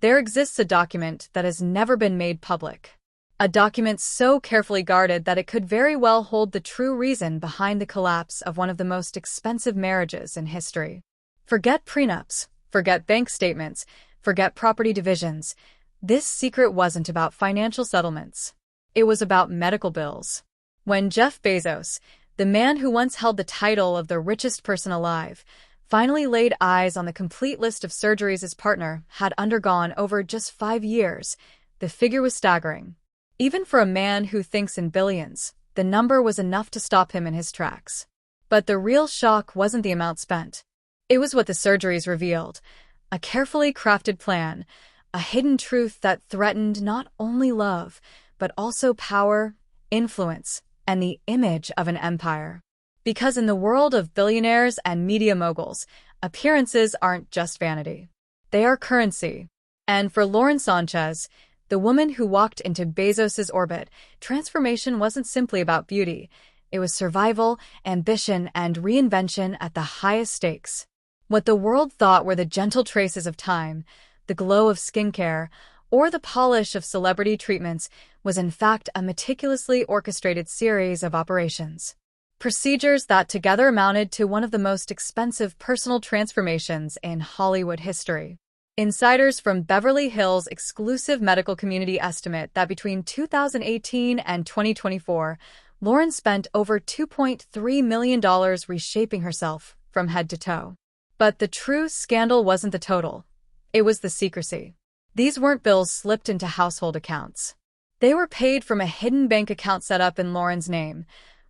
There exists a document that has never been made public. A document so carefully guarded that it could very well hold the true reason behind the collapse of one of the most expensive marriages in history. Forget prenups, forget bank statements, forget property divisions. This secret wasn't about financial settlements. It was about medical bills. When Jeff Bezos, the man who once held the title of the richest person alive, finally laid eyes on the complete list of surgeries his partner had undergone over just 5 years, the figure was staggering. Even for a man who thinks in billions, the number was enough to stop him in his tracks. But the real shock wasn't the amount spent. It was what the surgeries revealed: a carefully crafted plan, a hidden truth that threatened not only love, but also power, influence, and the image of an empire. Because in the world of billionaires and media moguls, appearances aren't just vanity. They are currency. And for Lauren Sánchez, the woman who walked into Bezos' orbit, transformation wasn't simply about beauty. It was survival, ambition, and reinvention at the highest stakes. What the world thought were the gentle traces of time, the glow of skincare, or the polish of celebrity treatments was in fact a meticulously orchestrated series of operations. Procedures that together amounted to one of the most expensive personal transformations in Hollywood history. Insiders from Beverly Hills' exclusive medical community estimate that between 2018 and 2024, Lauren spent over $2.3 million reshaping herself from head to toe. But the true scandal wasn't the total. It was the secrecy. These weren't bills slipped into household accounts. They were paid from a hidden bank account set up in Lauren's name,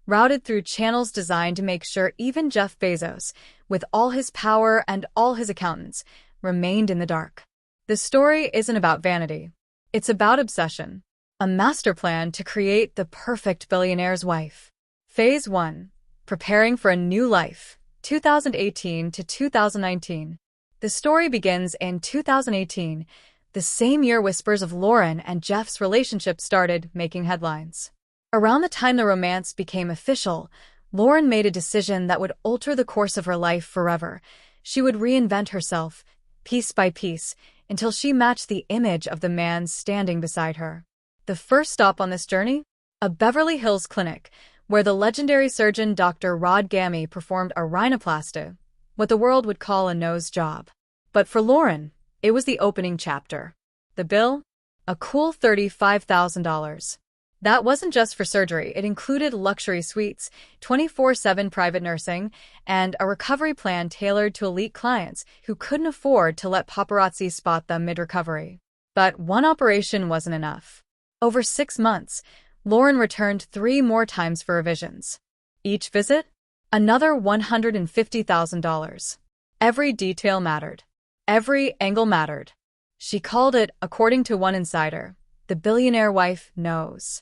routed through channels designed to make sure even Jeff Bezos, with all his power and all his accountants, remained in the dark. The story isn't about vanity. It's about obsession. A master plan to create the perfect billionaire's wife. Phase 1. Preparing for a new life, 2018 to 2019. The story begins in 2018, the same year whispers of Lauren and Jeff's relationship started making headlines. Around the time the romance became official, Lauren made a decision that would alter the course of her life forever. She would reinvent herself, piece by piece, until she matched the image of the man standing beside her. The first stop on this journey? A Beverly Hills clinic, where the legendary surgeon Dr. Rod Gammy performed a rhinoplasty, what the world would call a nose job. But for Lauren, it was the opening chapter. The bill? A cool $35,000. That wasn't just for surgery. It included luxury suites, 24/7 private nursing, and a recovery plan tailored to elite clients who couldn't afford to let paparazzi spot them mid-recovery. But one operation wasn't enough. Over 6 months, Lauren returned 3 more times for revisions. Each visit? Another $150,000. Every detail mattered. Every angle mattered. She called it, according to one insider, the billionaire wife knows.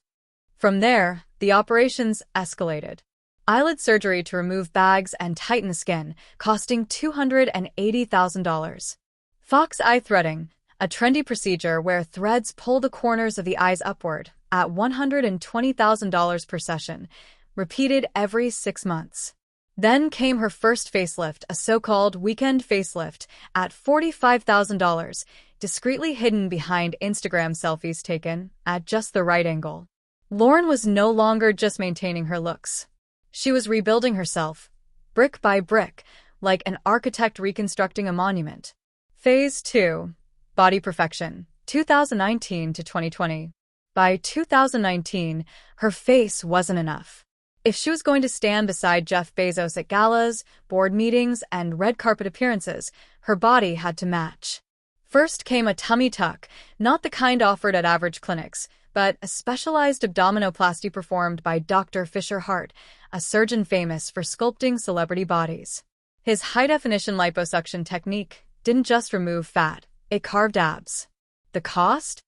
From there, the operations escalated. Eyelid surgery to remove bags and tighten the skin, costing $280,000. Fox eye threading, a trendy procedure where threads pull the corners of the eyes upward, at $120,000 per session, repeated every 6 months. Then came her first facelift, a so-called weekend facelift, at $45,000, discreetly hidden behind Instagram selfies taken at just the right angle. Lauren was no longer just maintaining her looks. She was rebuilding herself, brick by brick, like an architect reconstructing a monument. Phase 2. Body perfection, 2019 to 2020. By 2019, her face wasn't enough. If she was going to stand beside Jeff Bezos at galas, board meetings, and red carpet appearances, her body had to match. First came a tummy tuck, not the kind offered at average clinics, but a specialized abdominoplasty performed by Dr. Fisher Hart, a surgeon famous for sculpting celebrity bodies. His high-definition liposuction technique didn't just remove fat, it carved abs. The cost?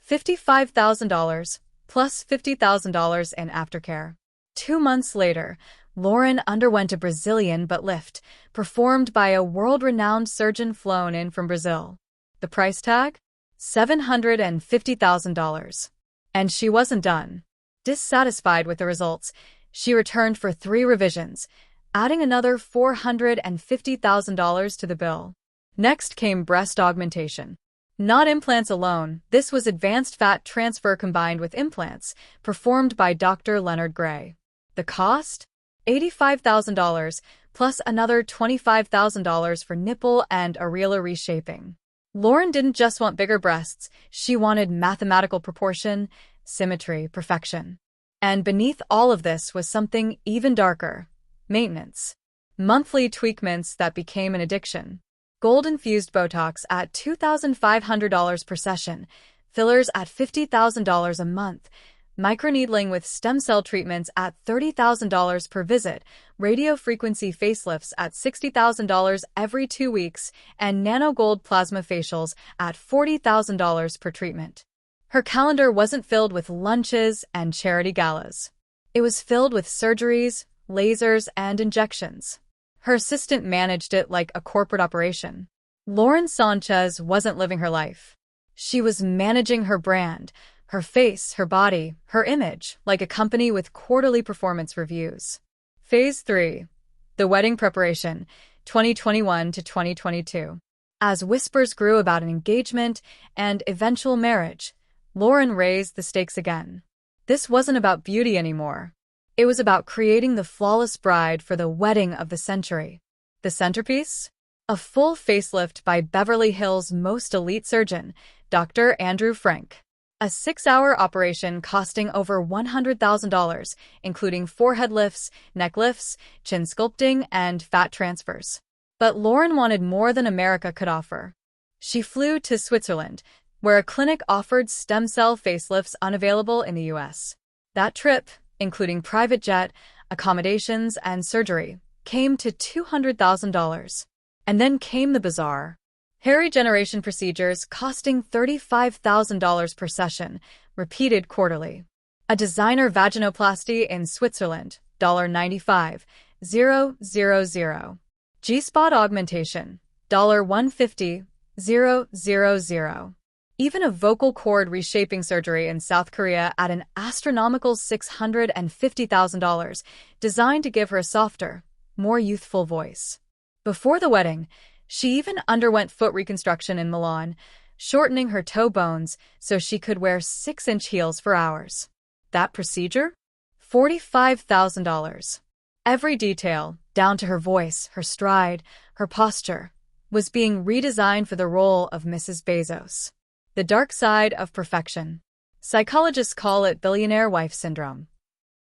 $55,000, plus $50,000 in aftercare. 2 months later, Lauren underwent a Brazilian butt lift, performed by a world-renowned surgeon flown in from Brazil. The price tag? $750,000. And she wasn't done. Dissatisfied with the results, she returned for 3 revisions, adding another $450,000 to the bill. Next came breast augmentation. Not implants alone, this was advanced fat transfer combined with implants, performed by Dr. Leonard Gray. The cost? $85,000, plus another $25,000 for nipple and areola reshaping. Lauren didn't just want bigger breasts, she wanted mathematical proportion, symmetry, perfection. And beneath all of this was something even darker: maintenance. Monthly tweakments that became an addiction. Gold-infused Botox at $2,500 per session, fillers at $50,000 a month, microneedling with stem cell treatments at $30,000 per visit, radiofrequency facelifts at $60,000 every 2 weeks, and nano-gold plasma facials at $40,000 per treatment. Her calendar wasn't filled with lunches and charity galas. It was filled with surgeries, lasers, and injections. Her assistant managed it like a corporate operation. Lauren Sánchez wasn't living her life. She was managing her brand, her face, her body, her image, like a company with quarterly performance reviews. Phase 3. The wedding preparation, 2021 to 2022. As whispers grew about an engagement and eventual marriage, Lauren raised the stakes again. This wasn't about beauty anymore. It was about creating the flawless bride for the wedding of the century. The centerpiece? A full facelift by Beverly Hills' most elite surgeon, Dr. Andrew Frank. A 6-hour operation costing over $100,000, including forehead lifts, neck lifts, chin sculpting, and fat transfers. But Lauren wanted more than America could offer. She flew to Switzerland, where a clinic offered stem cell facelifts unavailable in the US. That trip, including private jet, accommodations, and surgery, came to $200,000. And then came the bazaar. Hair regeneration procedures costing $35,000 per session, repeated quarterly. A designer vaginoplasty in Switzerland, $95,000. G-spot augmentation, $150,000. Even a vocal cord reshaping surgery in South Korea at an astronomical $650,000, designed to give her a softer, more youthful voice. Before the wedding, she even underwent foot reconstruction in Milan, shortening her toe bones so she could wear 6-inch heels for hours. That procedure? $45,000. Every detail, down to her voice, her stride, her posture, was being redesigned for the role of Mrs. Bezos. The dark side of perfection. Psychologists call it billionaire wife syndrome.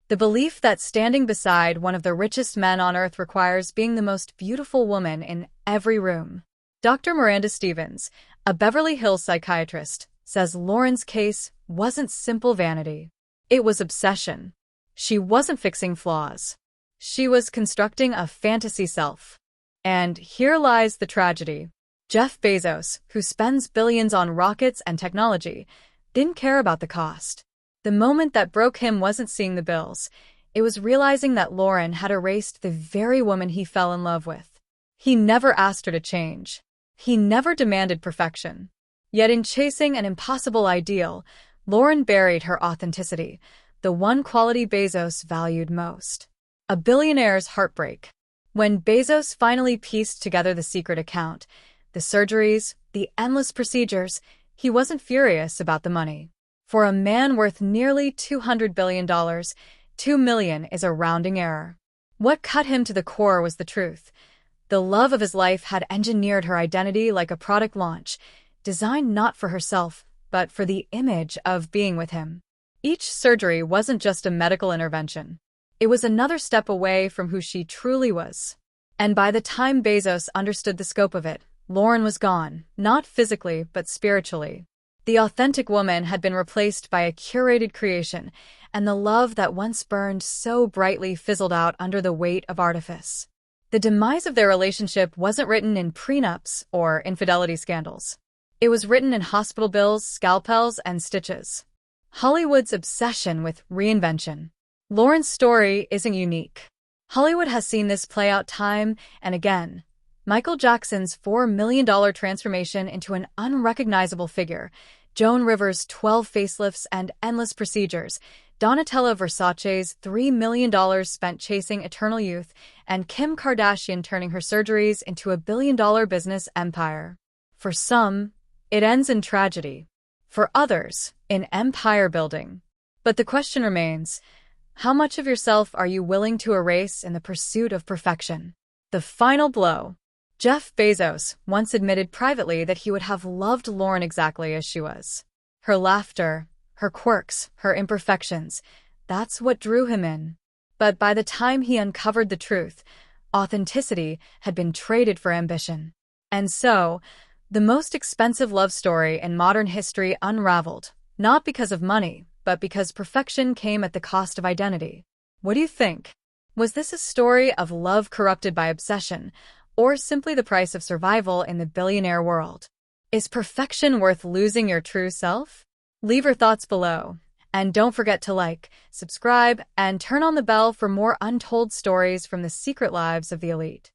The belief that standing beside one of the richest men on earth requires being the most beautiful woman in every room. Dr. Miranda Stevens, a Beverly Hills psychiatrist, says Lauren's case wasn't simple vanity. It was obsession. She wasn't fixing flaws. She was constructing a fantasy self. And here lies the tragedy. Jeff Bezos, who spends billions on rockets and technology, didn't care about the cost. The moment that broke him wasn't seeing the bills. It was realizing that Lauren had erased the very woman he fell in love with. He never asked her to change. He never demanded perfection. Yet in chasing an impossible ideal, Lauren buried her authenticity, the one quality Bezos valued most. A billionaire's heartbreak. When Bezos finally pieced together the secret account, the surgeries, the endless procedures, he wasn't furious about the money. For a man worth nearly $200 billion, $2 million is a rounding error. What cut him to the core was the truth. The love of his life had engineered her identity like a product launch, designed not for herself, but for the image of being with him. Each surgery wasn't just a medical intervention. It was another step away from who she truly was. And by the time Bezos understood the scope of it, Lauren was gone, not physically, but spiritually. The authentic woman had been replaced by a curated creation, and the love that once burned so brightly fizzled out under the weight of artifice. The demise of their relationship wasn't written in prenups or infidelity scandals. It was written in hospital bills, scalpels, and stitches. Hollywood's obsession with reinvention. Lauren's story isn't unique. Hollywood has seen this play out time and again. Michael Jackson's $4 million transformation into an unrecognizable figure, Joan Rivers' 12 facelifts and endless procedures, Donatella Versace's $3 million spent chasing eternal youth, and Kim Kardashian turning her surgeries into a billion-dollar business empire. For some, It ends in tragedy. For others, in empire building. But the question remains, how much of yourself are you willing to erase in the pursuit of perfection? The final blow. Jeff Bezos once admitted privately that he would have loved Lauren exactly as she was. Her laughter, her quirks, her imperfections, that's what drew him in. But by the time he uncovered the truth, authenticity had been traded for ambition. And so, the most expensive love story in modern history unraveled, not because of money, but because perfection came at the cost of identity. What do you think? Was this a story of love corrupted by obsession, or simply the price of survival in the billionaire world? Is perfection worth losing your true self? Leave your thoughts below. And don't forget to like, subscribe, and turn on the bell for more untold stories from the secret lives of the elite.